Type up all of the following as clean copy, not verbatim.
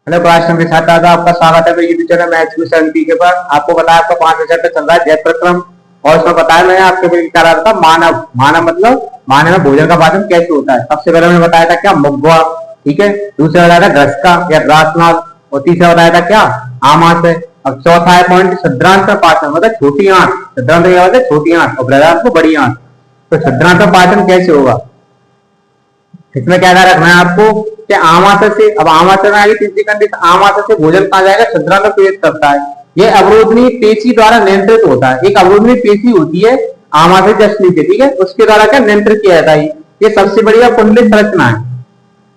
Hello class के छात्र, आपका स्वागत है मेरे यूट्यूब चैनल मैथ्स क्विज 70 के पर। आपको बताया आपका 5 चैप्टर चल रहा है जय प्रक्रम, और इसमें बताया मैंने आपके लिए क्या रहा था मानव। मानव मतलब मानव में भोजन का पाचन कैसे होता है। सबसे पहले मैंने बताया था क्या मुग्वा, ठीक है। दूसरा बताया था ग्रस्का या ग्रासनाद, और तीसरा बताया था क्या आमाशय। अब चौथा है पॉइंट सद्रांत पाचन, मतलब छोटी आंत। सद्रांत क्या होता है? छोटी आंत, और बृहदांत को बड़ी आंत। तो सद्रांत पाचन कैसे होगा, इसमें क्या ध्यान रखना है आपको कि आमाशय से, अब आमाशय में आगे तीसरी कंडीशन, आमाशय से भोजन कहाँ जाएगा? सद्रांत प्रवेश करता है। यह अवरोधनी पेशी द्वारा नियंत्रित होता है। एक अवरोधनी पेशी होती है आमाशय जस्ट नीचे, ठीक है, उसके द्वारा क्या नियंत्रित किया जाता है। ये सबसे बढ़िया कुंडली संरचना है।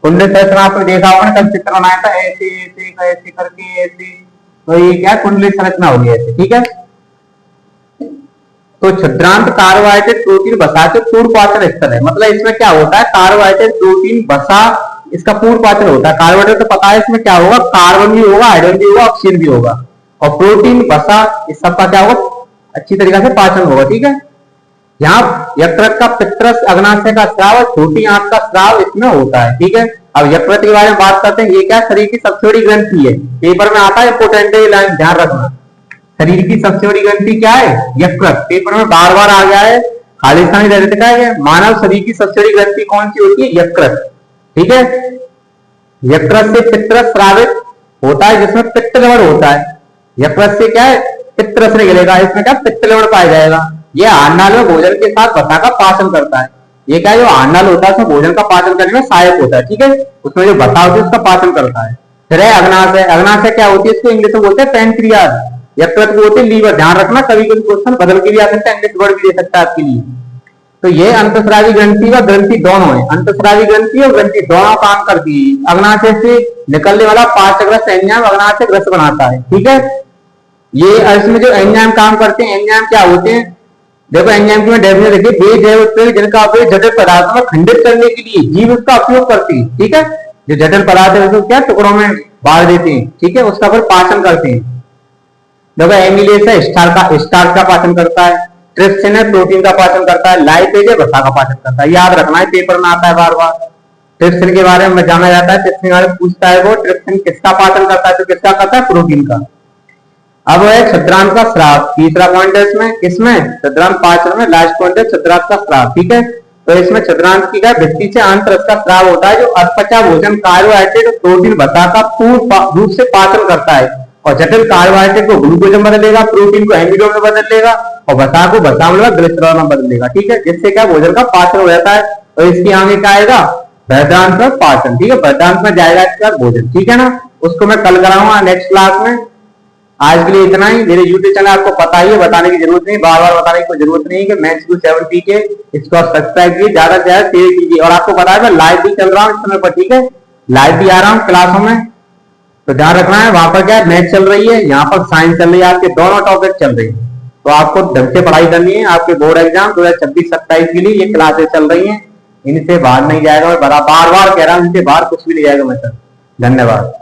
कुंडली संरचना आपने देखा होगा, कल चित्र बनाया था ऐसे ऐसे ऐसे करके ऐसे, तो ये क्या कुंडली संरचना होगी ऐसे, ठीक है। तो छिद्रांत कार्बोहाइड्रेट प्रोटीन वसा के पूर्ण पाचन स्थल है। मतलब इसमें क्या होता है, कार्बोहाइड्रेट प्रोटीन वसा इसका पूर्ण पाचन होता है। कार्बोहाइड्रेट तो पता है इसमें क्या होगा, कार्बन भी होगा, हाइड्रोजन भी होगा, ऑक्सीजन भी होगा, और प्रोटीन वसा इस सबका क्या होगा, अच्छी तरीके से पाचन होगा, ठीक है। यहाँ यकृत का पित्रस अग्नाशय का स्राव, छोटी आंत का स्राव इसमें होता है, ठीक है। अब यकृत के बारे में बात करते हैं। ये क्या शरीर की सबसे बड़ी ग्रंथि है, पेपर में आता है इंपोर्टेंट लाइन, ध्यान रखना। शरीर की सबसे बड़ी ग्रंथि क्या है? यकृत। पेपर में बार बार आ गया है, खालिस्तानी रह रखा है। मानव शरीर की सबसे बड़ी ग्रंथि कौन सी होती है? यकृत, ठीक है। यकृत से पित्तरस स्रावित होता है, जिसमें पित्त लवण होता है। यकृत से क्या है? पित्तरस निकलेगा, इसमें क्या पित्त लवण पाया जाएगा। यह आहारनाल में भोजन के साथ वसा का पाचन करता है। ये क्या है, जो आहारनाल होता है उसमें भोजन का पाचन करने में सहायक होता है, ठीक है। उसमें जो वसा होती है उसका पाचन करता है। फिर है अग्नाशय। अग्नाशय क्या होती है? इसको इंग्लिश में बोलते हैं पैंक्रियाज। यकृत को होते लीवर। ध्यान रखना, कभी कभी क्वेश्चन बदल के भी आ सकता है, इंग्लिश वर्ड भी दे सकता है आपके लिए। तो ये अंतस्रावी ग्रंथि व ग्रंथि दोनों है। अंतस्रावी ग्रंथि और ग्रंथि दोनों काम करती है। अग्नाशय से निकलने वाला पाचग्रस्त एंजाइम अग्नाशय ग्रस्त बनाता है, ठीक है। ये इसमें जो एंजाइम काम करते हैं, एंजाइम क्या होते हैं? देखो एंजाइम की मैं डेफिनेशन देखिए, वे जैव उत्प्रेरक जिनका उपयोग जटिल पदार्थों में खंडित करने के लिए जीव उसका उपयोग करती है, ठीक है। जो जटिल पदार्थ है उसको क्या टुकड़ों में बांट देते हैं, ठीक है, उसका फिर पाचन करते हैं। देखो एमिलेस है स्टार्च का पाचन करता है। ट्रिप्सिन है प्रोटीन का पाचन करता है। लाइपेज है वसा का पाचन करता है। याद रखना है, पेपर में आता है बार बार। ट्रिप्सिन के बारे में जाना जाता है, ट्रिप्सिन के बारे में पूछता है वो, ट्रिप्सिन किसका पाचन करता है? तो किसका करता है? प्रोटीन का। अब है छिद्रांत का स्राव, तीसरा पॉइंट है इसमें छिद्रांत पाचन में लास्ट पॉइंट है छिद्रांत का स्राव, ठीक है। तो इसमें छिद्रांत की क्या भित्ति से आंत रस का स्राव होता है, जो अपचा भोजन कार्बोहाइड्रेट प्रोटीन वसा का पूर्ण रूप से पाचन करता है, और जटिल कार्बोहाइड्रेट को ग्लूकोज में बदल देगा, प्रोटीन को एमिलोज में बदल देगा, और वसा को वसा में ग्लिसरॉल में बदल देगा, ठीक है। जिससे क्या भोजन का पाचन हो जाता है। और इसकी आगे क्या आएगा? बृहदांत में पाचन, ठीक है। बृहदांत में जाएगा इसका भोजन, ठीक है ना। उसको मैं कल कराऊंगा नेक्स्ट क्लास में। आज के लिए इतना ही। मेरे YouTube चैनल आपको पता ही है, बताने की जरूरत नहीं, बार बार बताने की कोई जरूरत नहीं कि मैथ्स क्विज 70 के इसको आप सब्सक्राइब कीजिए, ज्यादा से ज्यादा शेयर कीजिए। और आपको पता है मैं लाइव भी चल रहा हूँ इस समय पर, ठीक है, लाइव भी आ रहा हूँ क्लासों में। तो ध्यान रखना है, वहां पर क्या है मैथ चल रही है, यहाँ पर साइंस चल रही है, आपके दोनों टॉपिक चल रही है। तो आपको ढंग से पढ़ाई करनी है। आपके बोर्ड एग्जाम 2026-27 के लिए ये क्लासेस चल रही है, इनसे बाहर नहीं जाएगा। मैं बार बार कह रहा हूँ, इनसे बाहर कुछ भी नहीं जाएगा मैं सर। धन्यवाद।